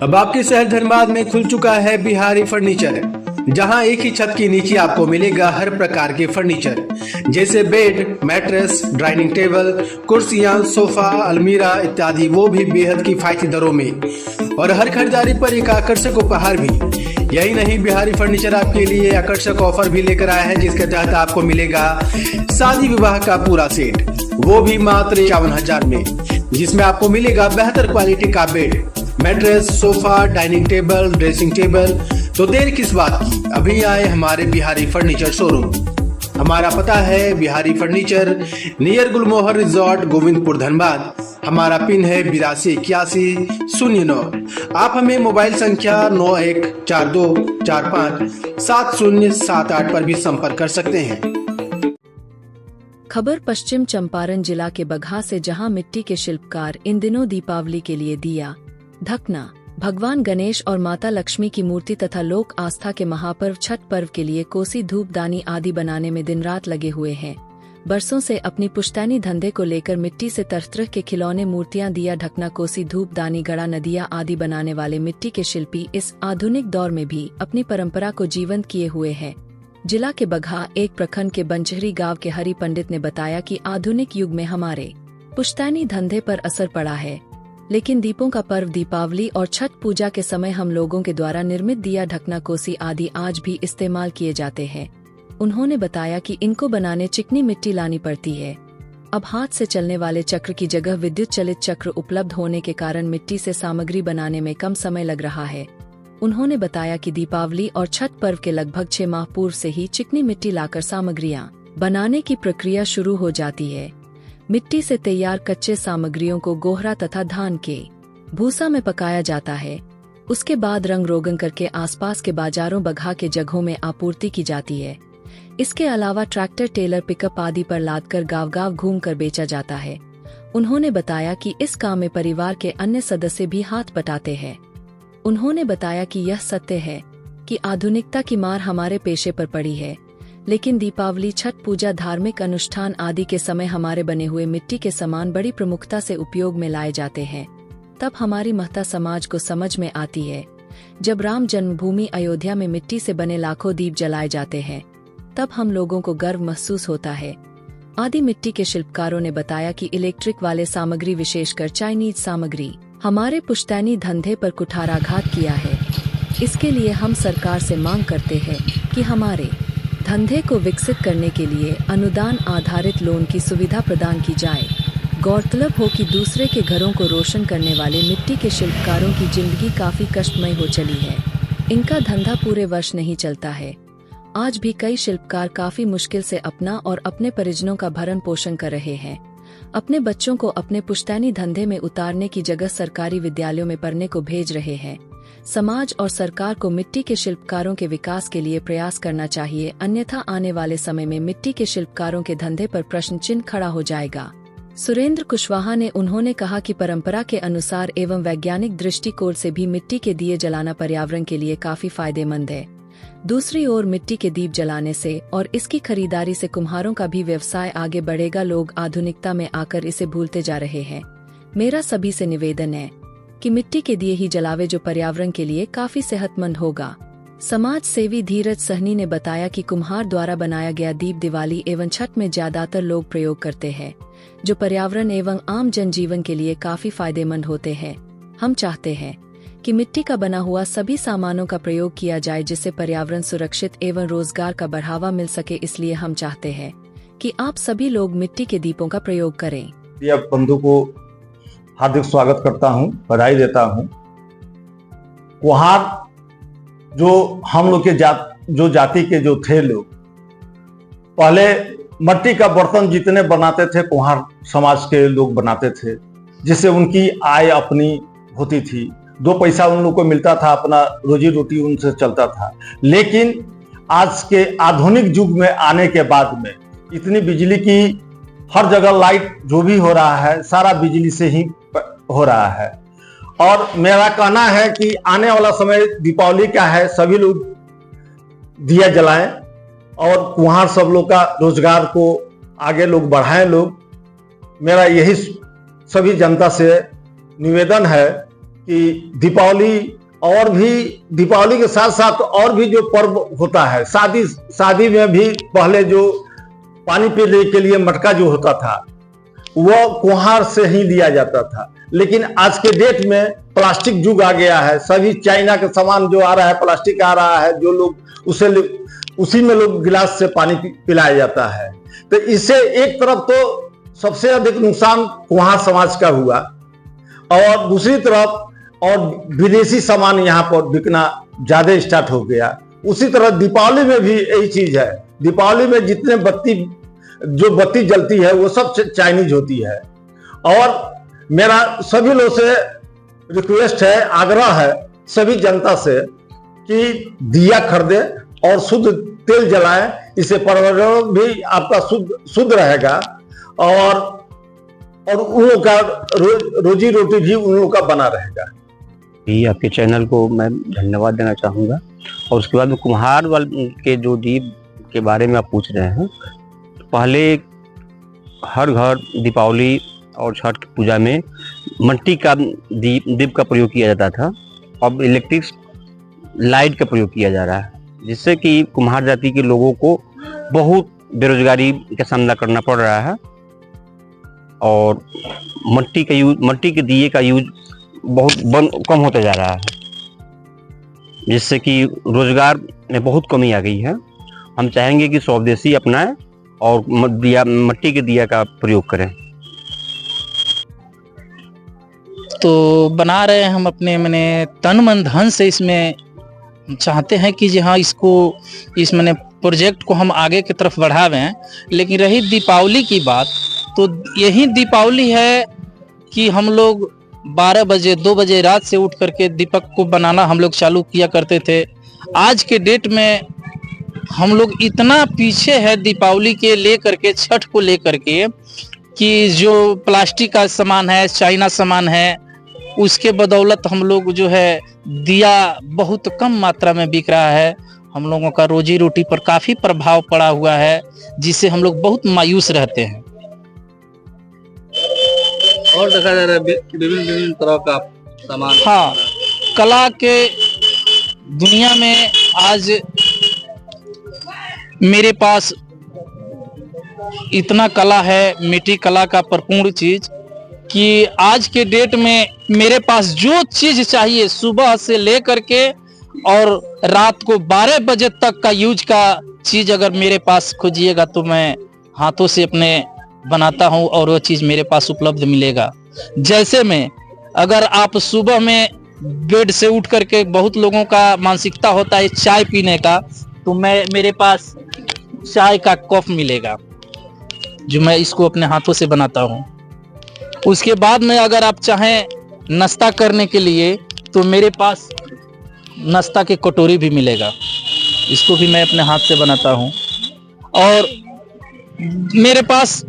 अब आपके शहर धनबाद में खुल चुका है बिहारी फर्नीचर, जहां एक ही छत के नीचे आपको मिलेगा हर प्रकार के फर्नीचर जैसे बेड, मैट्रेस, डाइनिंग टेबल, कुर्सियां, सोफा, अलमीरा इत्यादि, वो भी बेहद किफायती दरों में और हर खरीदारी पर एक आकर्षक उपहार भी। यही नहीं, बिहारी फर्नीचर आपके लिए आकर्षक ऑफर भी लेकर आया है, जिसके तहत आपको मिलेगा शादी विवाह का पूरा सेट, वो भी मात्र 51,000 में, जिसमें आपको मिलेगा बेहतर क्वालिटी का bed, mattress, sofa, dining table, dressing table. तो देर किस बात की, अभी आए हमारे बिहारी फर्नीचर शोरूम। हमारा पता है बिहारी फर्नीचर, नियर गुलमोहर रिजॉर्ट, गोविंदपुर, धनबाद। हमारा पिन है 828109। आप हमें मोबाइल संख्या 9142457078 पर भी संपर्क कर सकते हैं। खबर पश्चिम चंपारण जिला के बगहा से, जहां मिट्टी के शिल्पकार इन दिनों दीपावली के लिए दिया, ढकना, भगवान गणेश और माता लक्ष्मी की मूर्ति तथा लोक आस्था के महापर्व छठ पर्व के लिए कोसी, धूपदानी आदि बनाने में दिन रात लगे हुए हैं। बरसों से अपनी पुश्तैनी धंधे को लेकर मिट्टी से तरह के खिलौने, मूर्तियां, दिया, ढकना, कोसी, धूपदानी, गड़ा, नदियां आदि बनाने वाले मिट्टी के शिल्पी इस आधुनिक दौर में भी अपनी परंपरा को जीवंत किए हुए हैं। जिला के बगहा एक प्रखंड के बंचहरी गांव के हरि पंडित ने बताया कि आधुनिक युग में हमारे पुश्तैनी धंधे पर असर पड़ा है, लेकिन दीपों का पर्व दीपावली और छठ पूजा के समय हम लोगों के द्वारा निर्मित दिया, ढकना, कोसी आदि आज भी इस्तेमाल किए जाते हैं। उन्होंने बताया कि इनको बनाने चिकनी मिट्टी लानी पड़ती है। अब हाथ से चलने वाले चक्र की जगह विद्युत चलित चक्र उपलब्ध होने के कारण मिट्टी से सामग्री बनाने में कम समय लग रहा है। उन्होंने बताया कि दीपावली और छठ पर्व के लगभग 6 माह पूर्व से ही चिकनी मिट्टी लाकर सामग्रियां बनाने की प्रक्रिया शुरू हो जाती है। मिट्टी से तैयार कच्चे सामग्रियों को गोहरा तथा धान के भूसा में पकाया जाता है। उसके बाद रंग रोगन करके आसपास के बाजारों, बगहा के जगहों में आपूर्ति की जाती है। इसके अलावा ट्रैक्टर, टेलर, पिकअप आदि पर लादकर गांव-गांव घूमकर बेचा जाता है। उन्होंने बताया कि इस काम में परिवार के अन्य सदस्य भी हाथ बटाते हैं। उन्होंने बताया कि यह सत्य है कि आधुनिकता की मार हमारे पेशे पर पड़ी है, लेकिन दीपावली, छठ पूजा, धार्मिक अनुष्ठान आदि के समय हमारे बने हुए मिट्टी के सामान बड़ी प्रमुखता से उपयोग में लाए जाते हैं। तब हमारी महत्ता समाज को समझ में आती है। जब राम जन्मभूमि अयोध्या में मिट्टी से बने लाखों दीप जलाए जाते हैं, तब हम लोगों को गर्व महसूस होता है। आदि मिट्टी के शिल्पकारों ने बताया कि इलेक्ट्रिक वाले सामग्री, विशेषकर चाइनीज सामग्री, हमारे पुश्तैनी धंधे पर कुठाराघात किया है। इसके लिए हम सरकार से मांग करते हैं कि हमारे धंधे को विकसित करने के लिए अनुदान आधारित लोन की सुविधा प्रदान की जाए। गौरतलब हो कि दूसरे के घरों को रोशन करने वाले मिट्टी के शिल्पकारों की जिंदगी काफी कष्टमय हो चली है। इनका धंधा पूरे वर्ष नहीं चलता है। आज भी कई शिल्पकार काफी मुश्किल से अपना और अपने परिजनों का भरण पोषण कर रहे हैं। अपने बच्चों को अपने पुश्तैनी धंधे में उतारने की जगह सरकारी विद्यालयों में पढ़ने को भेज रहे हैं। समाज और सरकार को मिट्टी के शिल्पकारों के विकास के लिए प्रयास करना चाहिए, अन्यथा आने वाले समय में मिट्टी के शिल्पकारों के धंधे पर प्रश्न चिन्ह खड़ा हो जाएगा। सुरेंद्र कुशवाहा ने उन्होंने कहा कि परंपरा के अनुसार एवं वैज्ञानिक दृष्टिकोण से भी मिट्टी के दिए जलाना पर्यावरण के लिए काफी फायदेमंद है। दूसरी ओर मिट्टी के दीप जलाने से और इसकी खरीदारी से कुम्हारों का भी व्यवसाय आगे बढ़ेगा। लोग आधुनिकता में आकर इसे भूलते जा रहे हैं। मेरा सभी से निवेदन है कि मिट्टी के दिए ही जलावे, जो पर्यावरण के लिए काफी सेहतमंद होगा। समाज सेवी धीरज सहनी ने बताया कि कुम्हार द्वारा बनाया गया दीप दिवाली एवं छठ में ज्यादातर लोग प्रयोग करते हैं, जो पर्यावरण एवं आम जनजीवन के लिए काफी फायदेमंद होते हैं। हम चाहते हैं कि मिट्टी का बना हुआ सभी सामानों का प्रयोग किया जाए, जिससे पर्यावरण सुरक्षित एवं रोजगार का बढ़ावा मिल सके। इसलिए हम चाहते हैं कि आप सभी लोग मिट्टी के दीपों का प्रयोग करें। बंधु को हार्दिक स्वागत करता हूं, बधाई देता हूं। कुम्हार जो हम लोग के जाति के जो थे लोग, पहले मिट्टी का बर्तन जितने बनाते थे कुम्हार समाज के लोग बनाते थे, जिससे उनकी आय अपनी होती थी। 2 पैसा उन लोग को मिलता था, अपना रोजी रोटी उनसे चलता था। लेकिन आज के आधुनिक युग में आने के बाद में इतनी बिजली की, हर जगह लाइट जो भी हो रहा है सारा बिजली से ही हो रहा है। और मेरा कहना है कि आने वाला समय दीपावली का है, सभी लोग दिया जलाएं और कुम्हार सब लोग का रोजगार को आगे लोग बढ़ाएं। लोग, मेरा यही सभी जनता से निवेदन है कि दीपावली और भी, दीपावली के साथ साथ और भी जो पर्व होता है, शादी में भी पहले जो पानी पीने के लिए मटका जो होता था वो कुम्हार से ही लिया जाता था। लेकिन आज के डेट में प्लास्टिक युग आ गया है, सभी चाइना के सामान जो आ रहा है, प्लास्टिक आ रहा है, जो लोग उसी में लोग गिलास से पानी पिलाया जाता है। तो इससे एक तरफ तो सबसे अधिक नुकसान कुम्हार समाज का हुआ, और दूसरी तरफ और विदेशी सामान यहाँ पर बिकना ज्यादा स्टार्ट हो गया। उसी तरह दीपावली में भी यही चीज है। दीपावली में जितने बत्ती जलती है वो सब चाइनीज होती है। और मेरा सभी लोगों से रिक्वेस्ट है, आग्रह है सभी जनता से कि दिया खरीदे और शुद्ध तेल जलाएं, इससे पर्यावरण भी आपका शुद्ध रहेगा, और उन लोगों का रोजी रोटी भी उन लोगों का बना रहेगा। आपके चैनल को मैं धन्यवाद देना चाहूँगा। और उसके बाद में कुम्हार वाले के जो दीप के बारे में आप पूछ रहे हैं, पहले हर घर दीपावली और छठ की पूजा में मिट्टी का दीप का प्रयोग किया जाता था। अब इलेक्ट्रिक लाइट का प्रयोग किया जा रहा है, जिससे कि कुम्हार जाति के लोगों को बहुत बेरोजगारी का सामना करना पड़ रहा है। और मिट्टी के दिए का यूज बहुत कम होता जा रहा है, जिससे कि रोजगार में बहुत कमी आ गई है। हम चाहेंगे कि स्वदेशी अपनाएं और मिट्टी के दिया का प्रयोग करें। तो बना रहे हैं हम अपने मैंने तन मन धन से, इसमें चाहते हैं कि जी हाँ इस मैंने प्रोजेक्ट को हम आगे की तरफ बढ़ावें। लेकिन रही दीपावली की बात, तो यही दीपावली है कि हम लोग 12 बजे 2 बजे रात से उठ करके दीपक को बनाना हम लोग चालू किया करते थे। आज के डेट में हम लोग इतना पीछे है दीपावली के लेकर के, छठ को लेकर के, कि जो प्लास्टिक का सामान है, चाइना सामान है, उसके बदौलत हम लोग जो है दिया बहुत कम मात्रा में बिक रहा है। हम लोगों का रोजी रोटी पर काफी प्रभाव पड़ा हुआ है, जिससे हम लोग बहुत मायूस रहते हैं। और देखा जा रहा है विभिन्न तरह का सामान। हाँ, कला के दुनिया में आज मेरे पास इतना कला है, मिट्टी कला का भरपूर चीज, कि आज के डेट में मेरे पास जो चीज चाहिए सुबह से लेकर के और रात को 12 बजे तक का यूज का चीज अगर मेरे पास खोजिएगा तो मैं हाथों से अपने बनाता हूं, और वो चीज मेरे पास उपलब्ध मिलेगा। जैसे में अगर आप सुबह में बेड से उठ करके, बहुत लोगों का मानसिकता होता है चाय पीने का, तो मेरे पास चाय का कप मिलेगा जो मैं इसको अपने हाथों से बनाता हूं। उसके बाद में अगर आप चाहें नाश्ता करने के लिए, तो मेरे पास नाश्ता के कटोरी भी मिलेगा, इसको भी मैं अपने हाथ से बनाता हूं। और मेरे पास